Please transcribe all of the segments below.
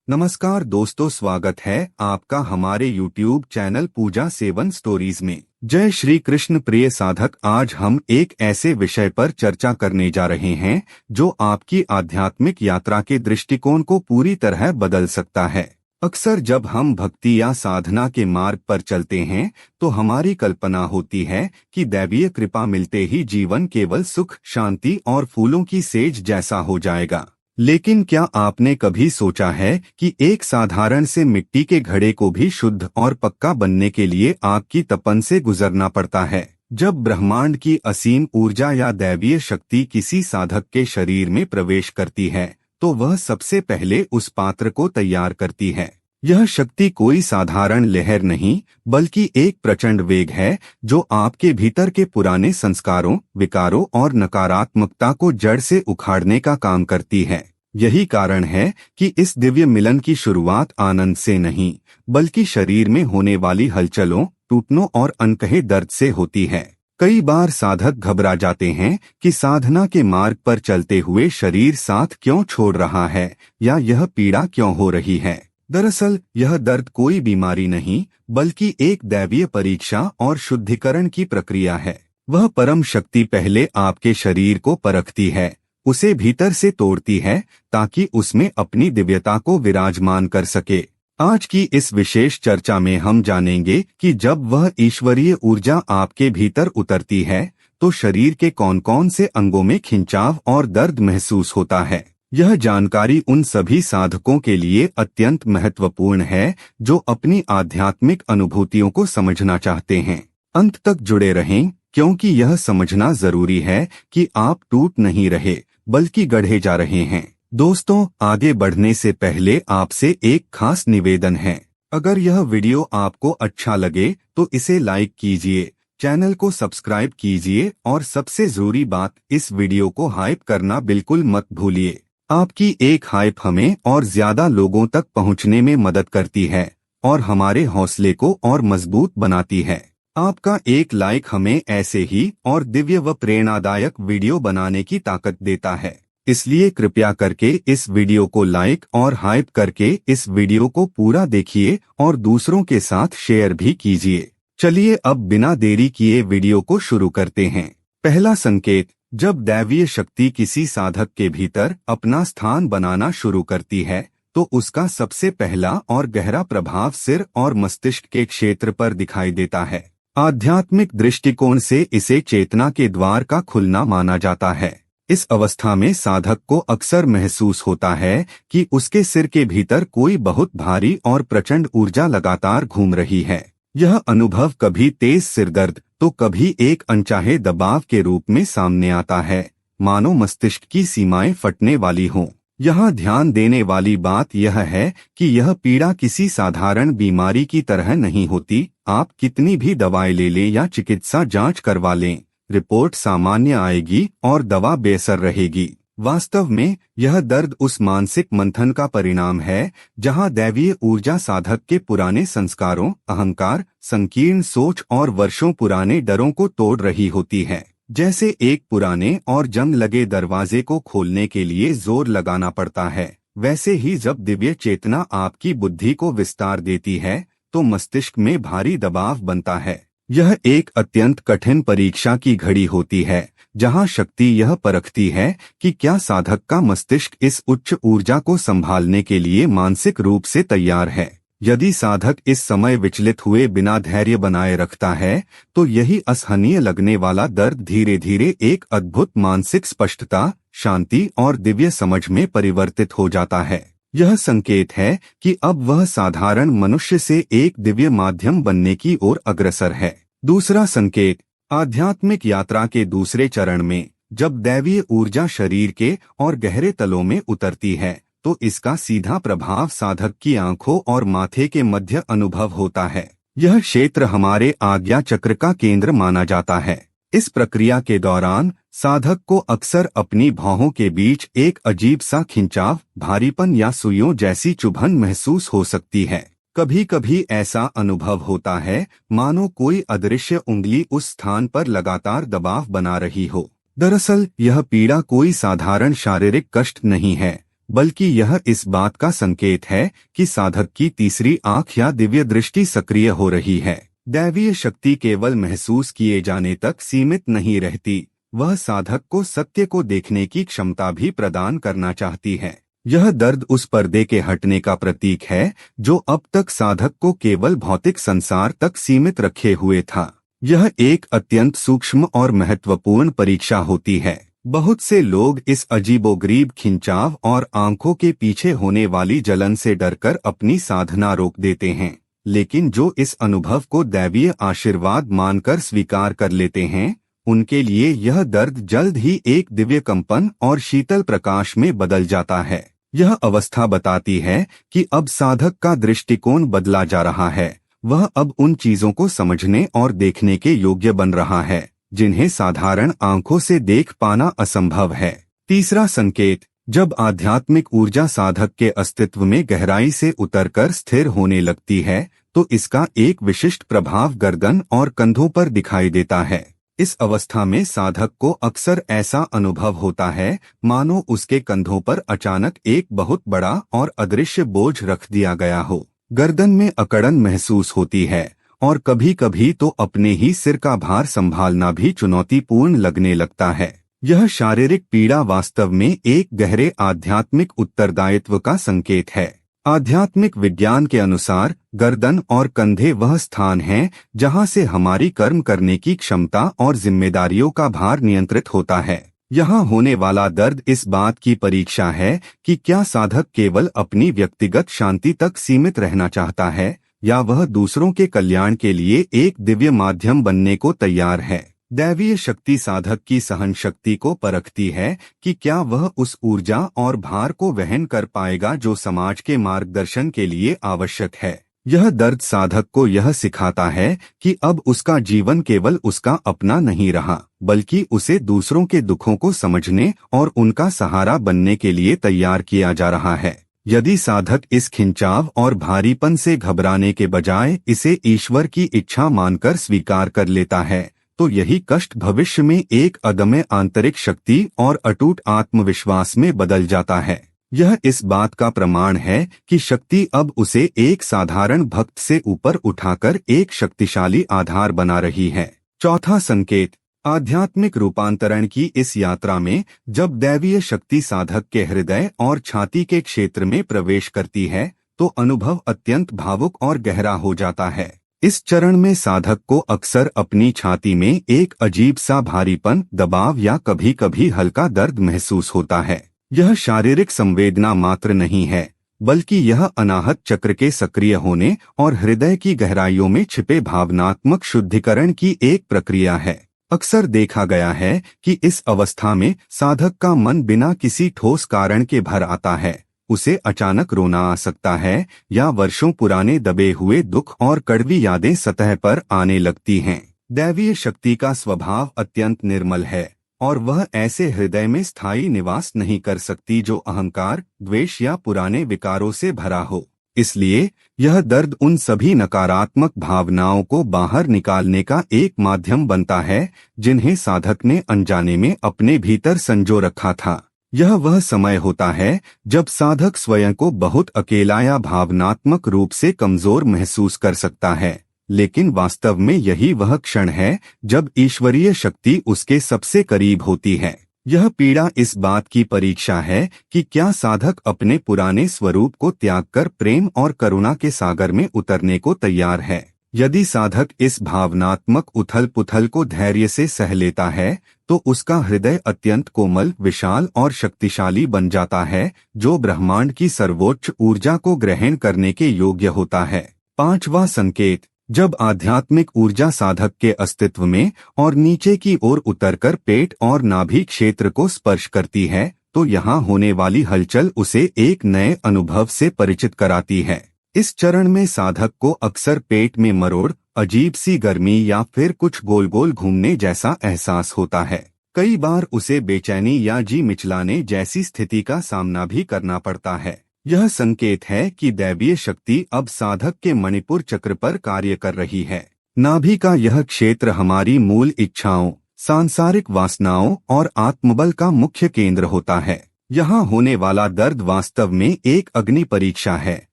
नमस्कार दोस्तों, स्वागत है आपका हमारे YouTube चैनल पूजा सेवन स्टोरीज में। जय श्री कृष्ण। प्रिय साधक, आज हम एक ऐसे विषय पर चर्चा करने जा रहे हैं जो आपकी आध्यात्मिक यात्रा के दृष्टिकोण को पूरी तरह बदल सकता है। अक्सर जब हम भक्ति या साधना के मार्ग पर चलते हैं तो हमारी कल्पना होती है कि दैवीय कृपा मिलते ही जीवन केवल सुख, शांति और फूलों की सेज जैसा हो जाएगा। लेकिन क्या आपने कभी सोचा है कि एक साधारण से मिट्टी के घड़े को भी शुद्ध और पक्का बनने के लिए आग की तपन से गुजरना पड़ता है। जब ब्रह्मांड की असीम ऊर्जा या दैवीय शक्ति किसी साधक के शरीर में प्रवेश करती है तो वह सबसे पहले उस पात्र को तैयार करती है। यह शक्ति कोई साधारण लहर नहीं बल्कि एक प्रचंड वेग है जो आपके भीतर के पुराने संस्कारों, विकारों और नकारात्मकता को जड़ से उखाड़ने का काम करती है। यही कारण है कि इस दिव्य मिलन की शुरुआत आनंद से नहीं बल्कि शरीर में होने वाली हलचलों, टूटनों और अनकहे दर्द से होती है। कई बार साधक घबरा जाते हैं कि साधना के मार्ग पर चलते हुए शरीर साथ क्यों छोड़ रहा है या यह पीड़ा क्यों हो रही है। दरअसल यह दर्द कोई बीमारी नहीं बल्कि एक दैवीय परीक्षा और शुद्धिकरण की प्रक्रिया है। वह परम शक्ति पहले आपके शरीर को परखती है, उसे भीतर से तोड़ती है ताकि उसमें अपनी दिव्यता को विराजमान कर सके। आज की इस विशेष चर्चा में हम जानेंगे कि जब वह ईश्वरीय ऊर्जा आपके भीतर उतरती है तो शरीर के कौन कौन से अंगों में खिंचाव और दर्द महसूस होता है। यह जानकारी उन सभी साधकों के लिए अत्यंत महत्वपूर्ण है जो अपनी आध्यात्मिक अनुभूतियों को समझना चाहते हैं। अंत तक जुड़े रहें क्योंकि यह समझना जरूरी है कि आप टूट नहीं रहे बल्कि गढ़े जा रहे हैं। दोस्तों, आगे बढ़ने से पहले आपसे एक खास निवेदन है। अगर यह वीडियो आपको अच्छा लगे तो इसे लाइक कीजिए, चैनल को सब्सक्राइब कीजिए और सबसे जरूरी बात, इस वीडियो को हाइप करना बिल्कुल मत भूलिए। आपकी एक हाइप हमें और ज्यादा लोगों तक पहुंचने में मदद करती है और हमारे हौसले को और मजबूत बनाती है। आपका एक लाइक हमें ऐसे ही और दिव्य व प्रेरणादायक वीडियो बनाने की ताकत देता है। इसलिए कृपया करके इस वीडियो को लाइक और हाइप करके इस वीडियो को पूरा देखिए और दूसरों के साथ शेयर भी कीजिए। चलिए अब बिना देरी किए वीडियो को शुरू करते हैं। पहला संकेत, जब दैवीय शक्ति किसी साधक के भीतर अपना स्थान बनाना शुरू करती है तो उसका सबसे पहला और गहरा प्रभाव सिर और मस्तिष्क के क्षेत्र पर दिखाई देता है। आध्यात्मिक दृष्टिकोण से इसे चेतना के द्वार का खुलना माना जाता है। इस अवस्था में साधक को अक्सर महसूस होता है कि उसके सिर के भीतर कोई बहुत भारी और प्रचंड ऊर्जा लगातार घूम रही है। यह अनुभव कभी तेज सिरदर्द तो कभी एक अनचाहे दबाव के रूप में सामने आता है, मानो मस्तिष्क की सीमाएं फटने वाली हों। यहाँ ध्यान देने वाली बात यह है कि यह पीड़ा किसी साधारण बीमारी की तरह नहीं होती। आप कितनी भी दवाएं ले लें या चिकित्सा जांच करवा लें, रिपोर्ट सामान्य आएगी और दवा बेअसर रहेगी। वास्तव में यह दर्द उस मानसिक मंथन का परिणाम है जहां दैवीय ऊर्जा साधक के पुराने संस्कारों, अहंकार, संकीर्ण सोच और वर्षों पुराने डरों को तोड़ रही होती है। जैसे एक पुराने और जंग लगे दरवाजे को खोलने के लिए जोर लगाना पड़ता है, वैसे ही जब दिव्य चेतना आपकी बुद्धि को विस्तार देती है तो मस्तिष्क में भारी दबाव बनता है। यह एक अत्यंत कठिन परीक्षा की घड़ी होती है जहां शक्ति यह परखती है कि क्या साधक का मस्तिष्क इस उच्च ऊर्जा को संभालने के लिए मानसिक रूप से तैयार है। यदि साधक इस समय विचलित हुए बिना धैर्य बनाए रखता है तो यही असहनीय लगने वाला दर्द धीरे धीरे एक अद्भुत मानसिक स्पष्टता, शांति और दिव्य समझ में परिवर्तित हो जाता है। यह संकेत है कि अब वह साधारण मनुष्य से एक दिव्य माध्यम बनने की ओर अग्रसर है। दूसरा संकेत, आध्यात्मिक यात्रा के दूसरे चरण में जब दैवीय ऊर्जा शरीर के और गहरे तलों में उतरती है तो इसका सीधा प्रभाव साधक की आंखों और माथे के मध्य अनुभव होता है। यह क्षेत्र हमारे आज्ञा चक्र का केंद्र माना जाता है। इस प्रक्रिया के दौरान साधक को अक्सर अपनी भौहों के बीच एक अजीब सा खिंचाव, भारीपन या सुइयों जैसी चुभन महसूस हो सकती है। कभी कभी ऐसा अनुभव होता है मानो कोई अदृश्य उंगली उस स्थान पर लगातार दबाव बना रही हो। दरअसल यह पीड़ा कोई साधारण शारीरिक कष्ट नहीं है बल्कि यह इस बात का संकेत है कि साधक की तीसरी आंख या दिव्य दृष्टि सक्रिय हो रही है। दैवीय शक्ति केवल महसूस किए जाने तक सीमित नहीं रहती, वह साधक को सत्य को देखने की क्षमता भी प्रदान करना चाहती है। यह दर्द उस पर्दे के हटने का प्रतीक है जो अब तक साधक को केवल भौतिक संसार तक सीमित रखे हुए था। यह एक अत्यंत सूक्ष्म और महत्वपूर्ण परीक्षा होती है। बहुत से लोग इस अजीबोगरीब खिंचाव और आंखों के पीछे होने वाली जलन से डरकर अपनी साधना रोक देते हैं, लेकिन जो इस अनुभव को दैवीय आशीर्वाद मानकर स्वीकार कर लेते हैं, उनके लिए यह दर्द जल्द ही एक दिव्य कंपन और शीतल प्रकाश में बदल जाता है। यह अवस्था बताती है कि अब साधक का दृष्टिकोण बदला जा रहा है। वह अब उन चीजों को समझने और देखने के योग्य बन रहा है जिन्हें साधारण आंखों से देख पाना असंभव है। तीसरा संकेत, जब आध्यात्मिक ऊर्जा साधक के अस्तित्व में गहराई से उतरकर स्थिर होने लगती है, तो इसका एक विशिष्ट प्रभाव गर्दन और कंधों पर दिखाई देता है। इस अवस्था में साधक को अक्सर ऐसा अनुभव होता है मानो उसके कंधों पर अचानक एक बहुत बड़ा और अदृश्य बोझ रख दिया गया हो। गर्दन में अकड़न महसूस होती है और कभी कभी तो अपने ही सिर का भार संभालना भी चुनौतीपूर्ण लगने लगता है। यह शारीरिक पीड़ा वास्तव में एक गहरे आध्यात्मिक उत्तरदायित्व का संकेत है। आध्यात्मिक विज्ञान के अनुसार गर्दन और कंधे वह स्थान हैं जहां से हमारी कर्म करने की क्षमता और जिम्मेदारियों का भार नियंत्रित होता है। यहाँ होने वाला दर्द इस बात की परीक्षा है कि क्या साधक केवल अपनी व्यक्तिगत शांति तक सीमित रहना चाहता है या वह दूसरों के कल्याण के लिए एक दिव्य माध्यम बनने को तैयार है। दैवीय शक्ति साधक की सहन शक्ति को परखती है कि क्या वह उस ऊर्जा और भार को वहन कर पाएगा जो समाज के मार्गदर्शन के लिए आवश्यक है। यह दर्द साधक को यह सिखाता है कि अब उसका जीवन केवल उसका अपना नहीं रहा, बल्कि उसे दूसरों के दुखों को समझने और उनका सहारा बनने के लिए तैयार किया जा रहा है। यदि साधक इस खिंचाव और भारीपन से घबराने के बजाय इसे ईश्वर की इच्छा मानकर स्वीकार कर लेता है, तो यही कष्ट भविष्य में एक अदम्य आंतरिक शक्ति और अटूट आत्मविश्वास में बदल जाता है। यह इस बात का प्रमाण है कि शक्ति अब उसे एक साधारण भक्त से ऊपर उठाकर एक शक्तिशाली आधार बना रही है। चौथा संकेत, आध्यात्मिक रूपांतरण की इस यात्रा में जब दैवीय शक्ति साधक के हृदय और छाती के क्षेत्र में प्रवेश करती है, तो अनुभव अत्यंत भावुक और गहरा हो जाता है। इस चरण में साधक को अक्सर अपनी छाती में एक अजीब सा भारीपन, दबाव या कभी कभी हल्का दर्द महसूस होता है। यह शारीरिक संवेदना मात्र नहीं है, बल्कि यह अनाहत चक्र के सक्रिय होने और हृदय की गहराइयों में छिपे भावनात्मक शुद्धिकरण की एक प्रक्रिया है। अक्सर देखा गया है कि इस अवस्था में साधक का मन बिना किसी ठोस कारण के भर आता है। उसे अचानक रोना आ सकता है या वर्षों पुराने दबे हुए दुख और कड़वी यादें सतह पर आने लगती हैं। दैवीय शक्ति का स्वभाव अत्यंत निर्मल है और वह ऐसे हृदय में स्थायी निवास नहीं कर सकती जो अहंकार, द्वेष या पुराने विकारों से भरा हो। इसलिए यह दर्द उन सभी नकारात्मक भावनाओं को बाहर निकालने का एक माध्यम बनता है जिन्हें साधक ने अनजाने में अपने भीतर संजो रखा था। यह वह समय होता है जब साधक स्वयं को बहुत अकेला या भावनात्मक रूप से कमजोर महसूस कर सकता है, लेकिन वास्तव में यही वह क्षण है जब ईश्वरीय शक्ति उसके सबसे करीब होती है। यह पीड़ा इस बात की परीक्षा है कि क्या साधक अपने पुराने स्वरूप को त्याग कर प्रेम और करुणा के सागर में उतरने को तैयार है। यदि साधक इस भावनात्मक उथल पुथल को धैर्य से सह लेता है, तो उसका हृदय अत्यंत कोमल, विशाल और शक्तिशाली बन जाता है, जो ब्रह्मांड की सर्वोच्च ऊर्जा को ग्रहण करने के योग्य होता है। पांचवा संकेत, जब आध्यात्मिक ऊर्जा साधक के अस्तित्व में और नीचे की ओर उतरकर पेट और नाभि क्षेत्र को स्पर्श करती है, तो यहाँ होने वाली हलचल उसे एक नए अनुभव से परिचित कराती है। इस चरण में साधक को अक्सर पेट में मरोड़, अजीब सी गर्मी या फिर कुछ गोल गोल घूमने जैसा एहसास होता है। कई बार उसे बेचैनी या जी मिचलाने जैसी स्थिति का सामना भी करना पड़ता है। यह संकेत है कि दैवीय शक्ति अब साधक के मणिपुर चक्र पर कार्य कर रही है। नाभि का यह क्षेत्र हमारी मूल इच्छाओं, सांसारिक वासनाओं और आत्मबल का मुख्य केंद्र होता है। यहाँ होने वाला दर्द वास्तव में एक अग्नि परीक्षा है,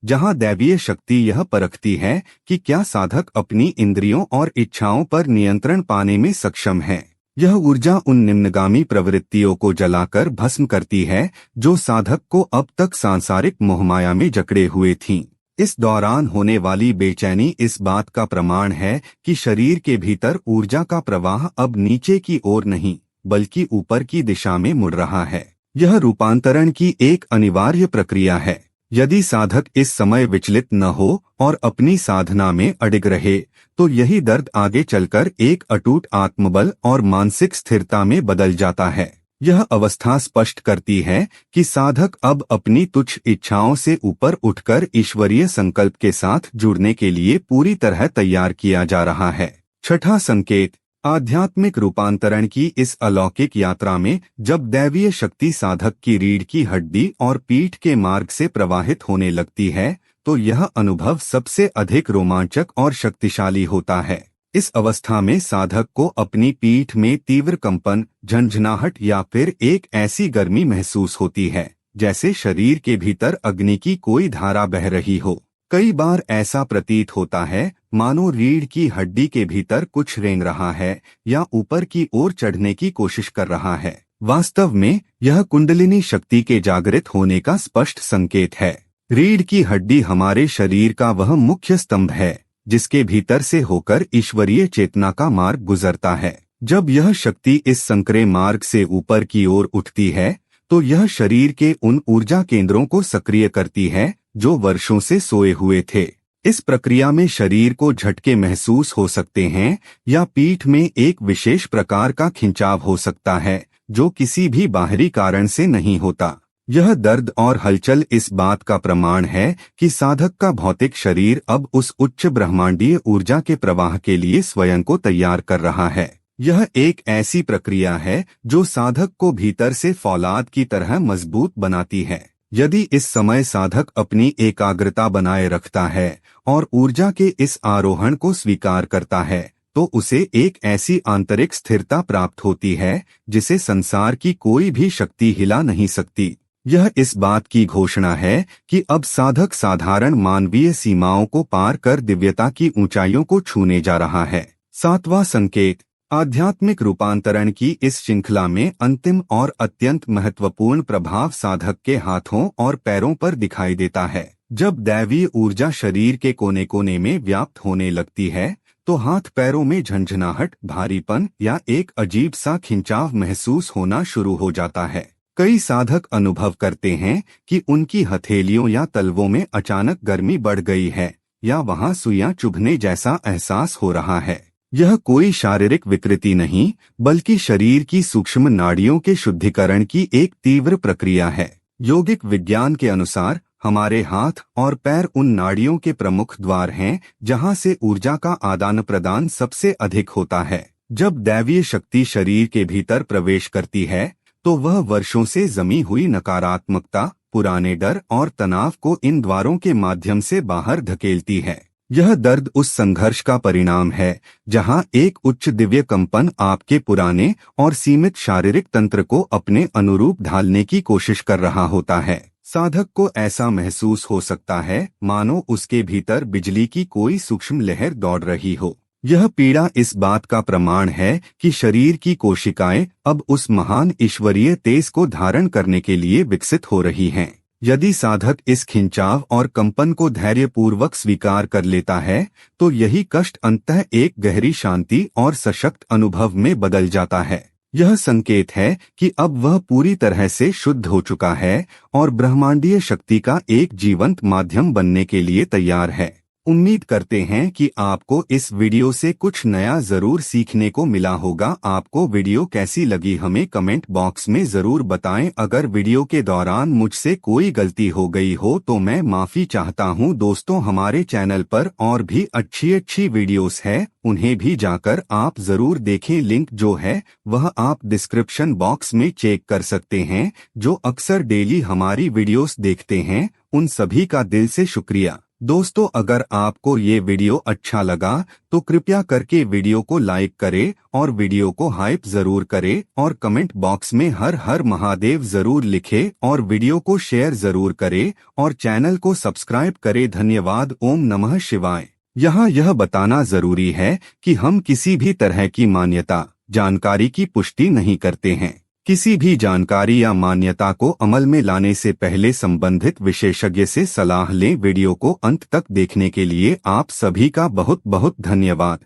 जहाँ दैवीय शक्ति यह परखती है कि क्या साधक अपनी इंद्रियों और इच्छाओं पर नियंत्रण पाने में सक्षम है। यह ऊर्जा उन निम्नगामी प्रवृत्तियों को जलाकर भस्म करती है जो साधक को अब तक सांसारिक मोहमाया में जकड़े हुए थीं। इस दौरान होने वाली बेचैनी इस बात का प्रमाण है कि शरीर के भीतर ऊर्जा का प्रवाह अब नीचे की ओर नहीं बल्कि ऊपर की दिशा में मुड़ रहा है। यह रूपांतरण की एक अनिवार्य प्रक्रिया है। यदि साधक इस समय विचलित न हो और अपनी साधना में अडिग रहे तो यही दर्द आगे चलकर एक अटूट आत्मबल और मानसिक स्थिरता में बदल जाता है। यह अवस्था स्पष्ट करती है कि साधक अब अपनी तुच्छ इच्छाओं से ऊपर उठकर ईश्वरीय संकल्प के साथ जुड़ने के लिए पूरी तरह तैयार किया जा रहा है। छठा संकेत, आध्यात्मिक रूपांतरण की इस अलौकिक यात्रा में जब दैवीय शक्ति साधक की रीढ़ की हड्डी और पीठ के मार्ग से प्रवाहित होने लगती है तो यह अनुभव सबसे अधिक रोमांचक और शक्तिशाली होता है। इस अवस्था में साधक को अपनी पीठ में तीव्र कंपन, झंझनाहट या फिर एक ऐसी गर्मी महसूस होती है जैसे शरीर के भीतर अग्नि की कोई धारा बह रही हो। कई बार ऐसा प्रतीत होता है मानो रीढ़ की हड्डी के भीतर कुछ रेंग रहा है या ऊपर की ओर चढ़ने की कोशिश कर रहा है। वास्तव में यह कुंडलिनी शक्ति के जागृत होने का स्पष्ट संकेत है। रीढ़ की हड्डी हमारे शरीर का वह मुख्य स्तंभ है जिसके भीतर से होकर ईश्वरीय चेतना का मार्ग गुजरता है। जब यह शक्ति इस संकरे मार्ग से ऊपर की ओर उठती है तो यह शरीर के उन ऊर्जा केंद्रों को सक्रिय करती है जो वर्षों से सोए हुए थे। इस प्रक्रिया में शरीर को झटके महसूस हो सकते हैं या पीठ में एक विशेष प्रकार का खिंचाव हो सकता है जो किसी भी बाहरी कारण से नहीं होता। यह दर्द और हलचल इस बात का प्रमाण है कि साधक का भौतिक शरीर अब उस उच्च ब्रह्मांडीय ऊर्जा के प्रवाह के लिए स्वयं को तैयार कर रहा है। यह एक ऐसी प्रक्रिया है जो साधक को भीतर से फौलाद की तरह मजबूत बनाती है। यदि इस समय साधक अपनी एकाग्रता बनाए रखता है और ऊर्जा के इस आरोहण को स्वीकार करता है तो उसे एक ऐसी आंतरिक स्थिरता प्राप्त होती है जिसे संसार की कोई भी शक्ति हिला नहीं सकती। यह इस बात की घोषणा है कि अब साधक साधारण मानवीय सीमाओं को पार कर दिव्यता की ऊंचाइयों को छूने जा रहा है। सातवां संकेत, आध्यात्मिक रूपांतरण की इस श्रृंखला में अंतिम और अत्यंत महत्वपूर्ण प्रभाव साधक के हाथों और पैरों पर दिखाई देता है। जब दैवीय ऊर्जा शरीर के कोने कोने में व्याप्त होने लगती है तो हाथ पैरों में झंझनाहट, भारीपन या एक अजीब सा खिंचाव महसूस होना शुरू हो जाता है। कई साधक अनुभव करते हैं कि उनकी हथेलियों या तलवों में अचानक गर्मी बढ़ गई है या वहां सुइयां चुभने जैसा एहसास हो रहा है। यह कोई शारीरिक विकृति नहीं बल्कि शरीर की सूक्ष्म नाड़ियों के शुद्धिकरण की एक तीव्र प्रक्रिया है। योगिक विज्ञान के अनुसार हमारे हाथ और पैर उन नाड़ियों के प्रमुख द्वार हैं जहां से ऊर्जा का आदान प्रदान सबसे अधिक होता है। जब दैवीय शक्ति शरीर के भीतर प्रवेश करती है तो वह वर्षों से जमी हुई नकारात्मकता, पुराने डर और तनाव को इन द्वारों के माध्यम से बाहर धकेलती है। यह दर्द उस संघर्ष का परिणाम है जहां एक उच्च दिव्य कंपन आपके पुराने और सीमित शारीरिक तंत्र को अपने अनुरूप ढालने की कोशिश कर रहा होता है। साधक को ऐसा महसूस हो सकता है मानो उसके भीतर बिजली की कोई सूक्ष्म लहर दौड़ रही हो। यह पीड़ा इस बात का प्रमाण है कि शरीर की कोशिकाएं अब उस महान ईश्वरीय तेज को धारण करने के लिए विकसित हो रही हैं। यदि साधक इस खिंचाव और कंपन को धैर्यपूर्वक स्वीकार कर लेता है तो यही कष्ट अंततः एक गहरी शांति और सशक्त अनुभव में बदल जाता है। यह संकेत है कि अब वह पूरी तरह से शुद्ध हो चुका है और ब्रह्मांडीय शक्ति का एक जीवंत माध्यम बनने के लिए तैयार है। उम्मीद करते हैं कि आपको इस वीडियो से कुछ नया जरूर सीखने को मिला होगा। आपको वीडियो कैसी लगी हमें कमेंट बॉक्स में जरूर बताएं। अगर वीडियो के दौरान मुझसे कोई गलती हो गई हो तो मैं माफी चाहता हूं। दोस्तों, हमारे चैनल पर और भी अच्छी वीडियोस है, उन्हें भी जाकर आप जरूर देखें। लिंक जो है वह आप डिस्क्रिप्शन बॉक्स में चेक कर सकते हैं। जो अक्सर डेली हमारी वीडियोस देखते हैं उन सभी का दिल से शुक्रिया। दोस्तों, अगर आपको ये वीडियो अच्छा लगा तो कृपया करके वीडियो को लाइक करें और वीडियो को हाइप जरूर करें और कमेंट बॉक्स में हर हर महादेव जरूर लिखें और वीडियो को शेयर जरूर करें और चैनल को सब्सक्राइब करें। धन्यवाद। ओम नमः शिवाय। यहाँ यह बताना जरूरी है कि हम किसी भी तरह की मान्यता जानकारी की पुष्टि नहीं करते हैं। किसी भी जानकारी या मान्यता को अमल में लाने से पहले संबंधित विशेषज्ञ से सलाह लें। वीडियो को अंत तक देखने के लिए आप सभी का बहुत बहुत धन्यवाद।